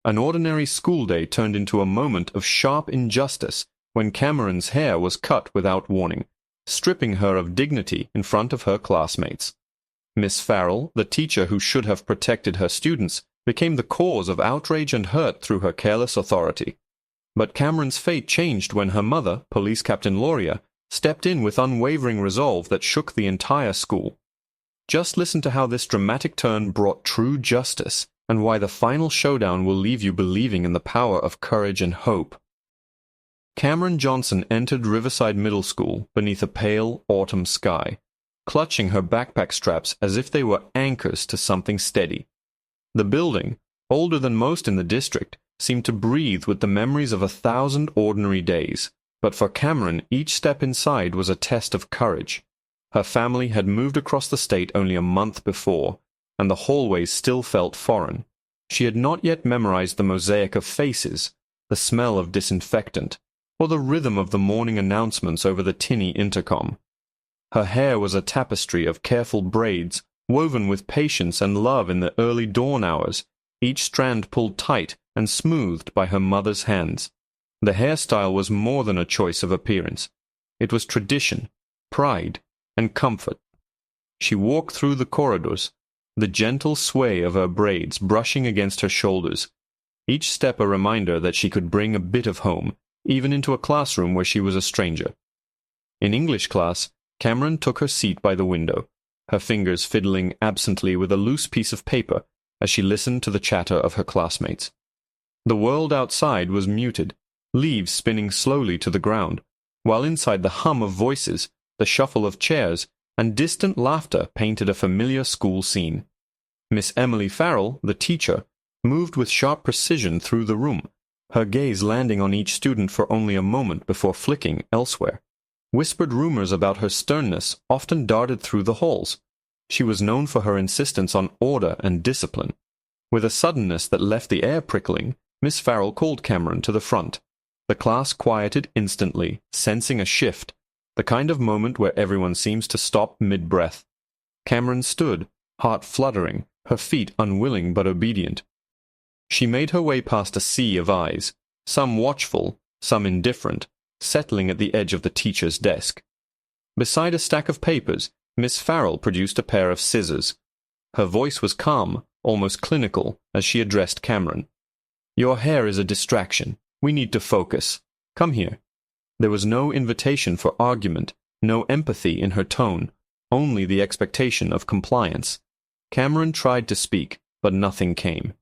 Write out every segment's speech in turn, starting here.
An ordinary school day turned into a moment of sharp injustice when Cameron's hair was cut without warning, stripping her of dignity in front of her classmates. Miss Farrell, the teacher who should have protected her students, became the cause of outrage and hurt through her careless authority. But Cameron's fate changed when her mother, Police Captain Loria, stepped in with unwavering resolve that shook the entire school. Just listen to how this dramatic turn brought true justice, and why the final showdown will leave you believing in the power of courage and hope. Cameron Johnson entered Riverside Middle School beneath a pale autumn sky, clutching her backpack straps as if they were anchors to something steady. The building, older than most in the district, seemed to breathe with the memories of 1,000 ordinary days, but for Cameron each step inside was a test of courage. Her family had moved across the state only a month before, and the hallways still felt foreign. She had not yet memorized the mosaic of faces, the smell of disinfectant, or the rhythm of the morning announcements over the tinny intercom. Her hair was a tapestry of careful braids, woven with patience and love in the early dawn hours, each strand pulled tight and smoothed by her mother's hands. The hairstyle was more than a choice of appearance. It was tradition, pride, and comfort. She walked through the corridors, the gentle sway of her braids brushing against her shoulders, each step a reminder that she could bring a bit of home, even into a classroom where she was a stranger. In English class, Cameron took her seat by the window, her fingers fiddling absently with a loose piece of paper as she listened to the chatter of her classmates. The world outside was muted, leaves spinning slowly to the ground, while inside the hum of voices, the shuffle of chairs, and distant laughter painted a familiar school scene. Miss Emily Farrell, the teacher, moved with sharp precision through the room, her gaze landing on each student for only a moment before flicking elsewhere. Whispered rumors about her sternness often darted through the halls. She was known for her insistence on order and discipline. With a suddenness that left the air prickling, Miss Farrell called Cameron to the front. The class quieted instantly, sensing a shift, the kind of moment where everyone seems to stop mid-breath. Cameron stood, heart fluttering, her feet unwilling but obedient. She made her way past a sea of eyes, some watchful, some indifferent, settling at the edge of the teacher's desk. Beside a stack of papers, Miss Farrell produced a pair of scissors. Her voice was calm, almost clinical, as she addressed Cameron. "Your hair is a distraction. We need to focus. Come here." There was no invitation for argument, no empathy in her tone, only the expectation of compliance. Cameron tried to speak, but nothing came.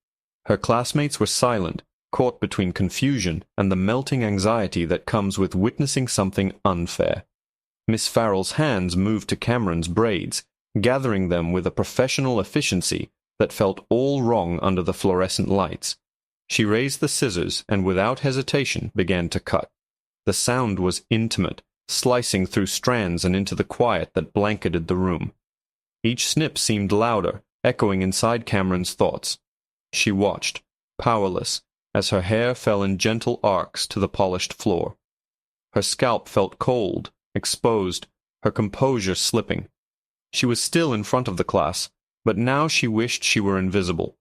Her classmates were silent, caught between confusion and the melting anxiety that comes with witnessing something unfair. Miss Farrell's hands moved to Cameron's braids, gathering them with a professional efficiency that felt all wrong under the fluorescent lights. She raised the scissors and without hesitation began to cut. The sound was intimate, slicing through strands and into the quiet that blanketed the room. Each snip seemed louder, echoing inside Cameron's thoughts. She watched, powerless, as her hair fell in gentle arcs to the polished floor. Her scalp felt cold, exposed, her composure slipping. She was still in front of the class, but now she wished she were invisible.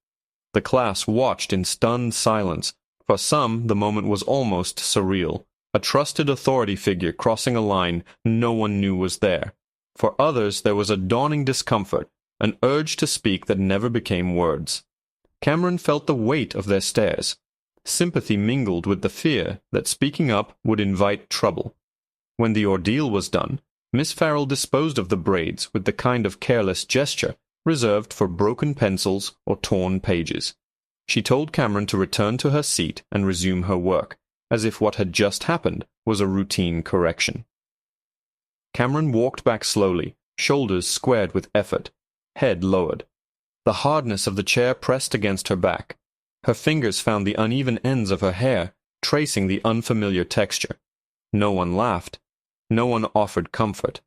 The class watched in stunned silence. For some, the moment was almost surreal. A trusted authority figure crossing a line no one knew was there. For others, there was a dawning discomfort, an urge to speak that never became words. Cameron felt the weight of their stares. Sympathy mingled with the fear that speaking up would invite trouble. When the ordeal was done, Miss Farrell disposed of the braids with the kind of careless gesture reserved for broken pencils or torn pages. She told Cameron to return to her seat and resume her work, as if what had just happened was a routine correction. Cameron walked back slowly, shoulders squared with effort, head lowered. The hardness of the chair pressed against her back. Her fingers found the uneven ends of her hair, tracing the unfamiliar texture. No one laughed. No one offered comfort.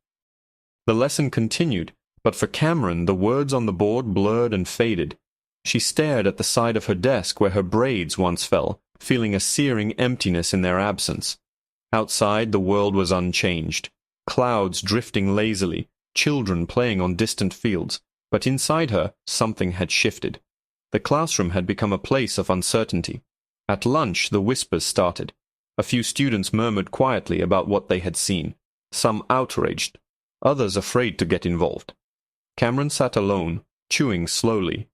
The lesson continued, but for Cameron the words on the board blurred and faded. She stared at the side of her desk where her braids once fell, feeling a searing emptiness in their absence. Outside the world was unchanged. Clouds drifting lazily, children playing on distant fields, but inside her something had shifted. The classroom had become a place of uncertainty. At lunch, the whispers started. A few students murmured quietly about what they had seen, some outraged, others afraid to get involved. Cameron sat alone, chewing slowly,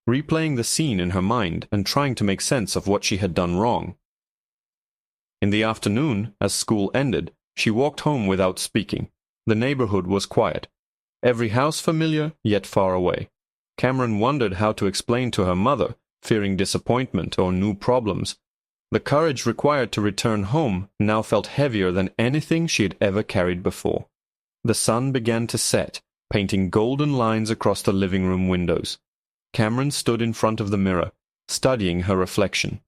replaying the scene in her mind and trying to make sense of what she had done wrong. In the afternoon, as school ended, she walked home without speaking. The neighborhood was quiet, every house familiar, yet far away. Cameron wondered how to explain to her mother, fearing disappointment or new problems. The courage required to return home now felt heavier than anything she had ever carried before. The sun began to set, painting golden lines across the living room windows. Cameron stood in front of the mirror, studying her reflection.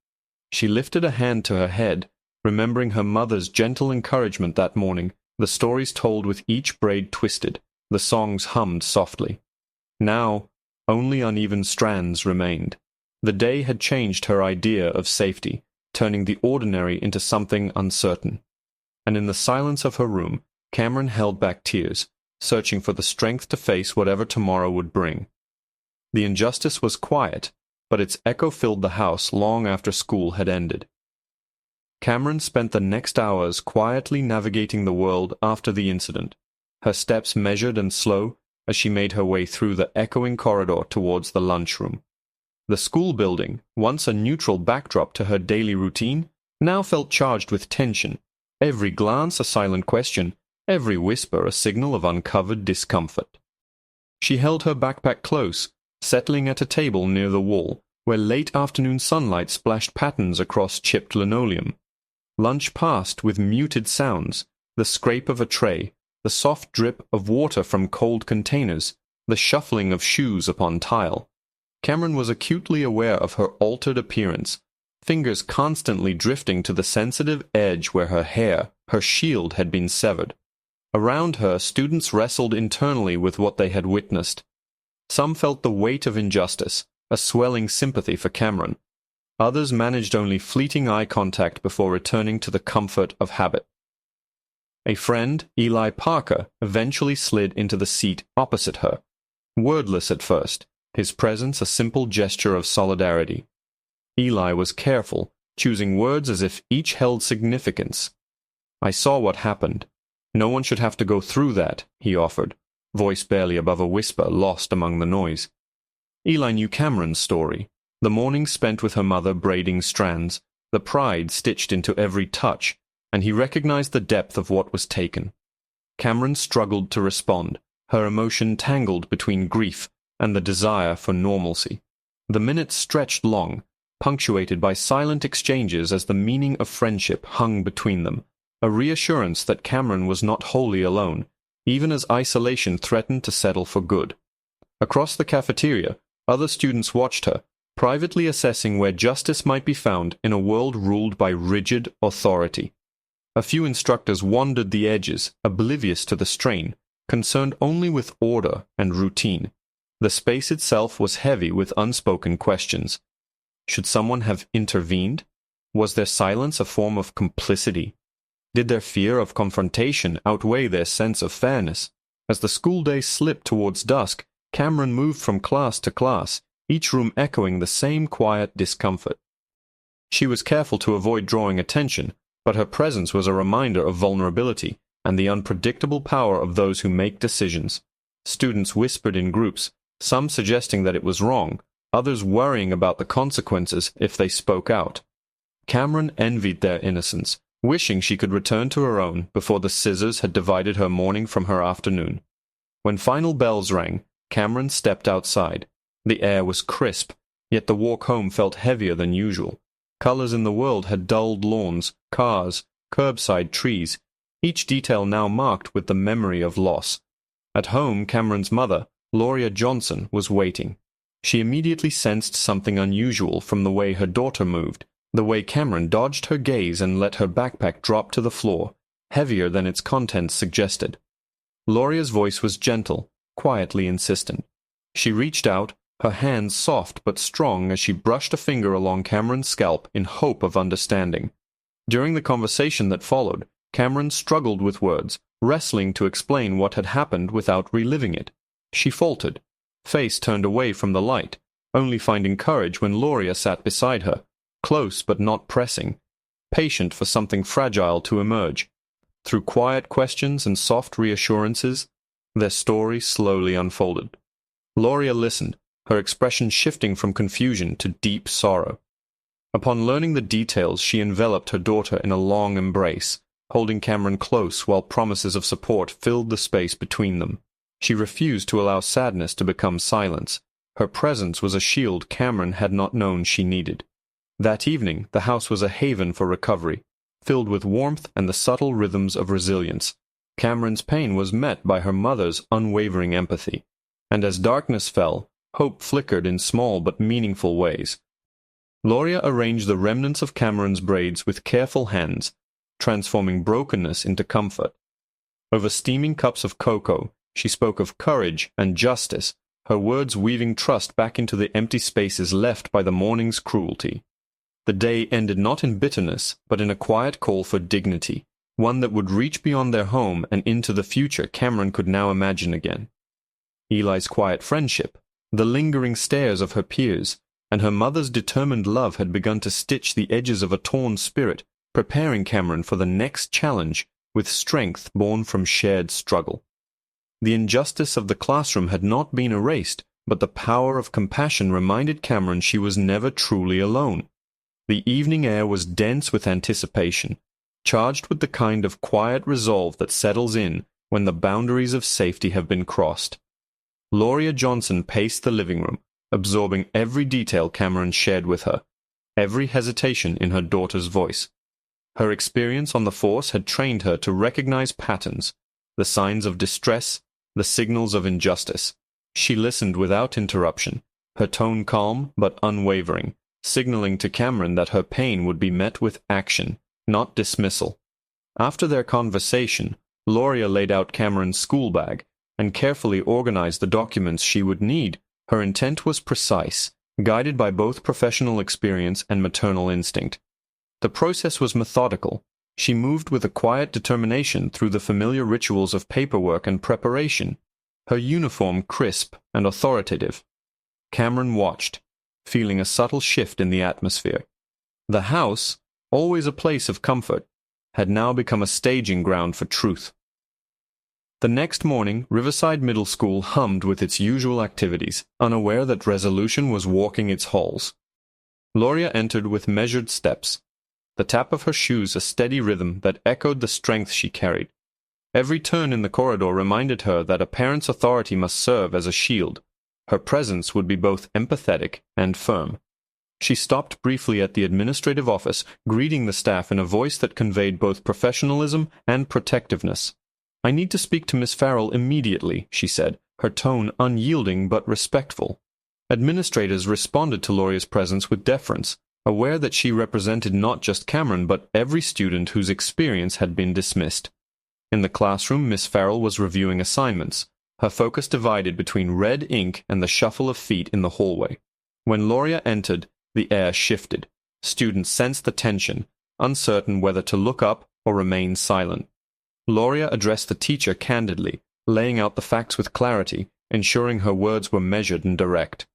She lifted a hand to her head, remembering her mother's gentle encouragement that morning, the stories told with each braid twisted, the songs hummed softly. Now, only uneven strands remained. The day had changed her idea of safety, turning the ordinary into something uncertain. And in the silence of her room, Cameron held back tears, searching for the strength to face whatever tomorrow would bring. The injustice was quiet, but its echo filled the house long after school had ended. Cameron spent the next hours quietly navigating the world after the incident, her steps measured and slow as she made her way through the echoing corridor towards the lunchroom. The school building, once a neutral backdrop to her daily routine, now felt charged with tension, every glance a silent question, every whisper a signal of uncovered discomfort. She held her backpack close, settling at a table near the wall, where late afternoon sunlight splashed patterns across chipped linoleum. Lunch passed with muted sounds, the scrape of a tray, the soft drip of water from cold containers, the shuffling of shoes upon tile. Cameron was acutely aware of her altered appearance, fingers constantly drifting to the sensitive edge where her hair, her shield, had been severed. Around her, students wrestled internally with what they had witnessed. Some felt the weight of injustice, a swelling sympathy for Cameron. Others managed only fleeting eye contact before returning to the comfort of habit. A friend, Eli Parker, eventually slid into the seat opposite her. Wordless at first, his presence a simple gesture of solidarity. Eli was careful, choosing words as if each held significance. "I saw what happened. No one should have to go through that," he offered, voice barely above a whisper lost among the noise. Eli knew Cameron's story, the morning spent with her mother braiding strands, the pride stitched into every touch, and he recognized the depth of what was taken. Cameron struggled to respond, her emotion tangled between grief and the desire for normalcy. The minutes stretched long, punctuated by silent exchanges as the meaning of friendship hung between them, a reassurance that Cameron was not wholly alone, even as isolation threatened to settle for good. Across the cafeteria, other students watched her, privately assessing where justice might be found in a world ruled by rigid authority. A few instructors wandered the edges, oblivious to the strain, concerned only with order and routine. The space itself was heavy with unspoken questions. Should someone have intervened? Was their silence a form of complicity? Did their fear of confrontation outweigh their sense of fairness? As the school day slipped towards dusk, Cameron moved from class to class, each room echoing the same quiet discomfort. She was careful to avoid drawing attention, but her presence was a reminder of vulnerability and the unpredictable power of those who make decisions. Students whispered in groups, some suggesting that it was wrong, others worrying about the consequences if they spoke out. Cameron envied their innocence, wishing she could return to her own before the scissors had divided her morning from her afternoon. When final bells rang, Cameron stepped outside. The air was crisp, yet the walk home felt heavier than usual. Colors in the world had dulled lawns, cars, curbside trees, each detail now marked with the memory of loss. At home, Cameron's mother, Gloria Johnson, was waiting. She immediately sensed something unusual from the way her daughter moved, the way Cameron dodged her gaze and let her backpack drop to the floor, heavier than its contents suggested. Gloria's voice was gentle, quietly insistent. She reached out, her hands soft but strong as she brushed a finger along Cameron's scalp in hope of understanding. During the conversation that followed, Cameron struggled with words, wrestling to explain what had happened without reliving it. She faltered, face turned away from the light, only finding courage when Loria sat beside her, close but not pressing, patient for something fragile to emerge. Through quiet questions and soft reassurances, their story slowly unfolded. Loria listened, her expression shifting from confusion to deep sorrow. Upon learning the details, she enveloped her daughter in a long embrace, holding Cameron close while promises of support filled the space between them. She refused to allow sadness to become silence. Her presence was a shield Cameron had not known she needed. That evening, the house was a haven for recovery, filled with warmth and the subtle rhythms of resilience. Cameron's pain was met by her mother's unwavering empathy, and as darkness fell, hope flickered in small but meaningful ways. Loria arranged the remnants of Cameron's braids with careful hands, transforming brokenness into comfort. Over steaming cups of cocoa, she spoke of courage and justice, her words weaving trust back into the empty spaces left by the morning's cruelty. The day ended not in bitterness, but in a quiet call for dignity, one that would reach beyond their home and into the future Cameron could now imagine again. Eli's quiet friendship, the lingering stares of her peers, and her mother's determined love had begun to stitch the edges of a torn spirit, preparing Cameron for the next challenge with strength born from shared struggle. The injustice of the classroom had not been erased, but the power of compassion reminded Cameron she was never truly alone. The evening air was dense with anticipation, charged with the kind of quiet resolve that settles in when the boundaries of safety have been crossed. Loria Johnson paced the living room, absorbing every detail Cameron shared with her, every hesitation in her daughter's voice. Her experience on the force had trained her to recognize patterns, the signs of distress, the signals of injustice. She listened without interruption, her tone calm but unwavering, signaling to Cameron that her pain would be met with action, not dismissal. After their conversation, Loria laid out Cameron's school bag and carefully organized the documents she would need. Her intent was precise, guided by both professional experience and maternal instinct. The process was methodical. She moved with a quiet determination through the familiar rituals of paperwork and preparation, her uniform crisp and authoritative. Cameron watched, feeling a subtle shift in the atmosphere. The house, always a place of comfort, had now become a staging ground for truth. The next morning, Riverside Middle School hummed with its usual activities, unaware that resolution was walking its halls. Loria entered with measured steps, the tap of her shoes a steady rhythm that echoed the strength she carried. Every turn in the corridor reminded her that a parent's authority must serve as a shield. Her presence would be both empathetic and firm. She stopped briefly at the administrative office, greeting the staff in a voice that conveyed both professionalism and protectiveness. "I need to speak to Miss Farrell immediately," she said, her tone unyielding but respectful. Administrators responded to Loria's presence with deference, aware that she represented not just Cameron but every student whose experience had been dismissed. In the classroom, Miss Farrell was reviewing assignments, her focus divided between red ink and the shuffle of feet in the hallway. When Loria entered, the air shifted. Students sensed the tension, uncertain whether to look up or remain silent. Loria addressed the teacher candidly, laying out the facts with clarity, ensuring her words were measured and direct.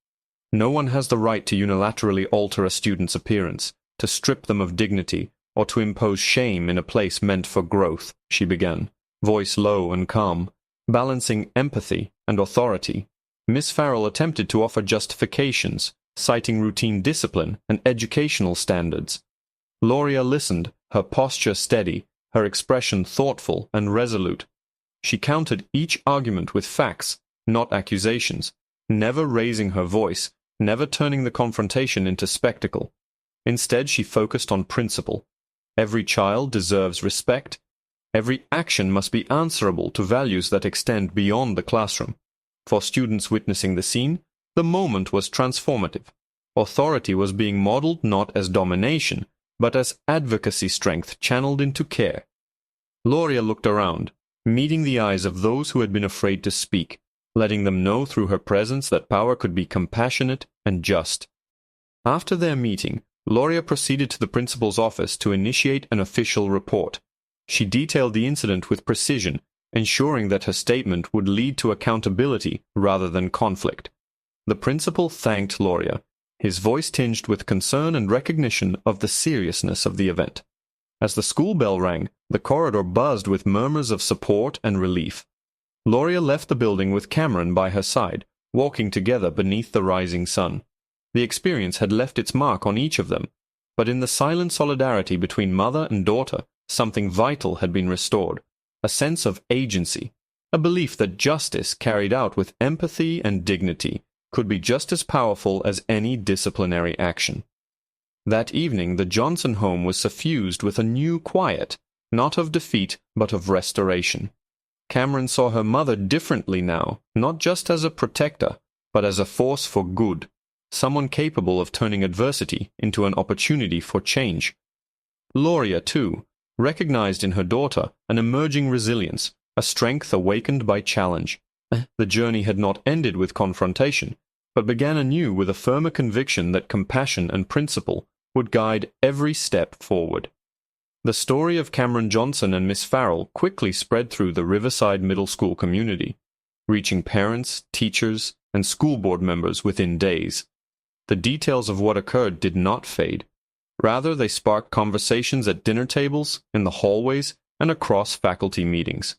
"No one has the right to unilaterally alter a student's appearance, to strip them of dignity, or to impose shame in a place meant for growth," she began, voice low and calm, balancing empathy and authority. Miss Farrell attempted to offer justifications, citing routine discipline and educational standards. Loria listened, her posture steady, her expression thoughtful and resolute. She countered each argument with facts, not accusations, never raising her voice, never turning the confrontation into spectacle. Instead, she focused on principle. Every child deserves respect. Every action must be answerable to values that extend beyond the classroom. For students witnessing the scene, the moment was transformative. Authority was being modeled not as domination, but as advocacy strength channeled into care. Loria looked around, meeting the eyes of those who had been afraid to speak, letting them know through her presence that power could be compassionate and just. After their meeting, Loria proceeded to the principal's office to initiate an official report. She detailed the incident with precision, ensuring that her statement would lead to accountability rather than conflict. The principal thanked Loria, his voice tinged with concern and recognition of the seriousness of the event. As the school bell rang, the corridor buzzed with murmurs of support and relief. Loria left the building with Cameron by her side, walking together beneath the rising sun. The experience had left its mark on each of them, but in the silent solidarity between mother and daughter, something vital had been restored, a sense of agency, a belief that justice carried out with empathy and dignity could be just as powerful as any disciplinary action. That evening the Johnson home was suffused with a new quiet, not of defeat but of restoration. Cameron saw her mother differently now, not just as a protector, but as a force for good, someone capable of turning adversity into an opportunity for change. Loria, too, recognized in her daughter an emerging resilience, a strength awakened by challenge. The journey had not ended with confrontation, but began anew with a firmer conviction that compassion and principle would guide every step forward. The story of Cameron Johnson and Miss Farrell quickly spread through the Riverside Middle School community, reaching parents, teachers, and school board members within days. The details of what occurred did not fade. Rather, they sparked conversations at dinner tables, in the hallways, and across faculty meetings.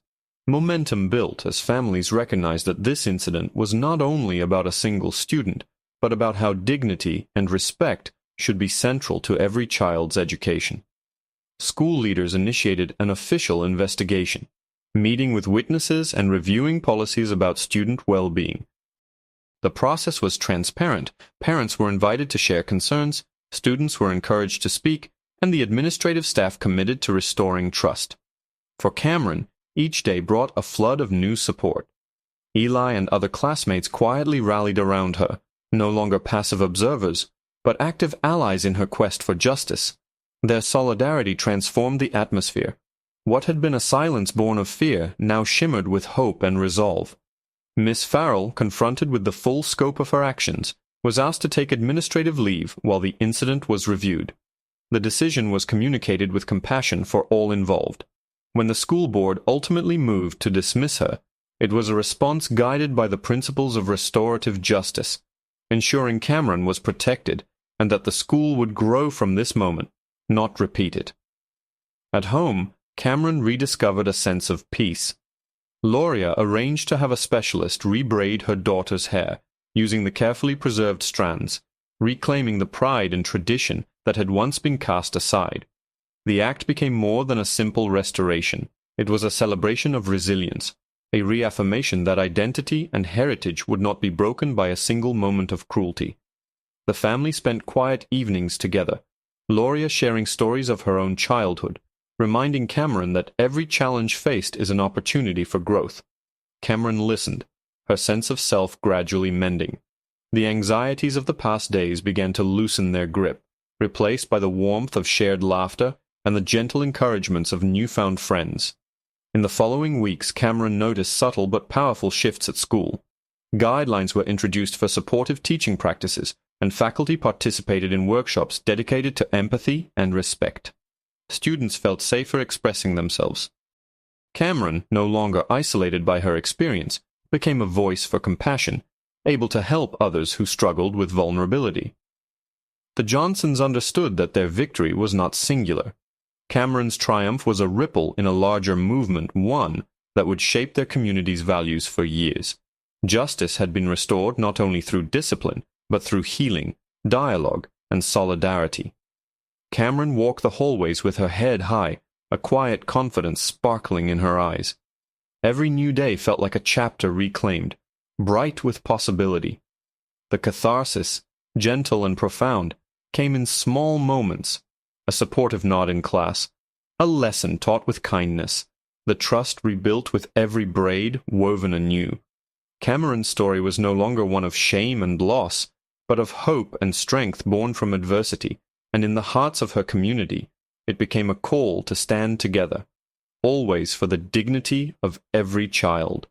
Momentum built as families recognized that this incident was not only about a single student, but about how dignity and respect should be central to every child's education. School leaders initiated an official investigation, meeting with witnesses and reviewing policies about student well-being. The process was transparent, parents were invited to share concerns, students were encouraged to speak, and the administrative staff committed to restoring trust. For Cameron, each day brought a flood of new support. Eli and other classmates quietly rallied around her, no longer passive observers, but active allies in her quest for justice. Their solidarity transformed the atmosphere. What had been a silence born of fear now shimmered with hope and resolve. Miss Farrell, confronted with the full scope of her actions, was asked to take administrative leave while the incident was reviewed. The decision was communicated with compassion for all involved. When the school board ultimately moved to dismiss her, it was a response guided by the principles of restorative justice, ensuring Cameron was protected and that the school would grow from this moment, not repeat it. At home, Cameron rediscovered a sense of peace. Loria arranged to have a specialist rebraid her daughter's hair, using the carefully preserved strands, reclaiming the pride and tradition that had once been cast aside. The act became more than a simple restoration. It was a celebration of resilience, a reaffirmation that identity and heritage would not be broken by a single moment of cruelty. The family spent quiet evenings together, Loria sharing stories of her own childhood, reminding Cameron that every challenge faced is an opportunity for growth. Cameron listened, her sense of self gradually mending. The anxieties of the past days began to loosen their grip, replaced by the warmth of shared laughter and the gentle encouragements of newfound friends. In the following weeks, Cameron noticed subtle but powerful shifts at school. Guidelines were introduced for supportive teaching practices, and faculty participated in workshops dedicated to empathy and respect. Students felt safer expressing themselves. Cameron, no longer isolated by her experience, became a voice for compassion, able to help others who struggled with vulnerability. The Johnsons understood that their victory was not singular. Cameron's triumph was a ripple in a larger movement, one that would shape their community's values for years. Justice had been restored not only through discipline, but through healing, dialogue, and solidarity. Cameron walked the hallways with her head high, a quiet confidence sparkling in her eyes. Every new day felt like a chapter reclaimed, bright with possibility. The catharsis, gentle and profound, came in small moments, a supportive nod in class, a lesson taught with kindness, the trust rebuilt with every braid woven anew. Cameron's story was no longer one of shame and loss, but of hope and strength born from adversity, and in the hearts of her community, it became a call to stand together, always for the dignity of every child.